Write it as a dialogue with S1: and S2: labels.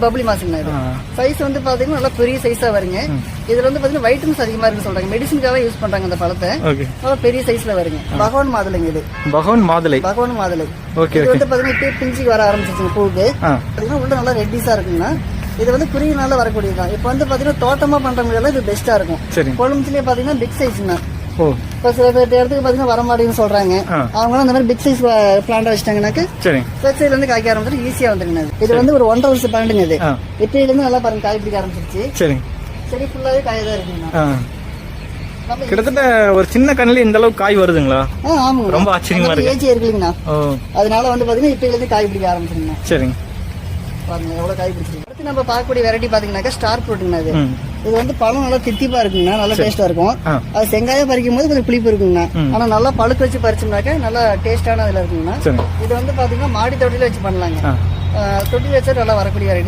S1: Bubbly மாசுங்கண்ணா இது. Size வந்து பாத்தீங்கன்னா நல்லா பெரிய சைஸா வருங்க. இதுல வந்து பாத்தீங்கன்னா வைட்டமின்ஸ் அதிகமா இருக்குன்னு சொல்றாங்க. மெடிசனுக்காக யூஸ் பண்றாங்க அந்த பழத்தை. நல்லா பெரிய சைஸ்ல வருங்க. பகவான் மாதுளைங்க இது. பகவான் மாதுளை. இது வந்து பாத்தீங்கன்னா இப்ப பிஞ்சுக்கு வர ஆரம்பிச்சிருச்சுங்க பூவுக்கு. பாத்தீங்கன்னா உள்ள நல்லா ரெட்டிஸா இருக்குங்கண்ணா. இது வந்து குறுகினால வரக்கூடியதுதான். இப்ப வந்து பாத்தீங்கன்னா தோட்டமா பண்றவங்க இது பெஸ்டா இருக்கும். கொழும்புலயே பாத்தீங்கன்னா பிக் சைஸ்ண்ணா. இப்ப சில பேர் இடத்துக்கு பாத்தீங்கன்னா வர மாட்டேங்குன்னு சொல்றாங்க. அவங்க அந்த மாதிரி பிக் சைஸ் பிளான்ட் வச்சிட்டாங்கன்னாக்க சைடுல இருந்து காய்க்க ஆரம்பிச்சு ஈஸியா வந்துருங்க. இது வந்து ஒரு 1.5 வருஷம் பிளான்ட்டுங்க இது. இப்பயில இருந்து நல்லா பாருங்க காய் பிடிக்க ஆரம்பிச்சிருச்சு. சரி ஃபுல்லாவே காயதான் இருக்குங்க.
S2: கிட்டத்தட்ட ஒரு சின்ன கண்ணுல இந்த அளவுக்கு காய் வருதுங்களா?
S1: ஆமாங்க,
S2: ரொம்ப ஆச்சரியமா இருக்கு.
S1: ஏஜ் இருக்குங்கண்ணா. அதனால வந்து பாத்தீங்கன்னா இப்பயில இருந்து காய் பிடிக்க ஆரம்பிச்சிருங்க.
S2: சரிங்க,
S1: பாருங்க எவ்வளவு காய் பிடிச்சிருக்கு. அடுத்து நம்ம பார்க்கக்கூடிய வெரைட்டி பாத்தீங்கன்னாக்கா ஸ்டார் ஃப்ரூட்டுங்கண்ணா. இது வந்து பழம் நல்லா தித்திப்பா இருக்குங்கண்ணா, நல்லா டேஸ்டா இருக்கும். அது செங்காயா பறிக்கும் போது கொஞ்சம் புளிப்பு இருக்குங்கண்ணா. ஆனா நல்லா பழுக்க வச்சு பறிச்சோம்னாக்க நல்லா டேஸ்டான இதுல இருக்குங்கண்ணா. இது வந்து பாத்தீங்கன்னா மாடி தொட்டில வச்சு பண்ணலாங்க. தொட்டில வச்சா நல்லா வரக்கூடிய வெரைட்டி.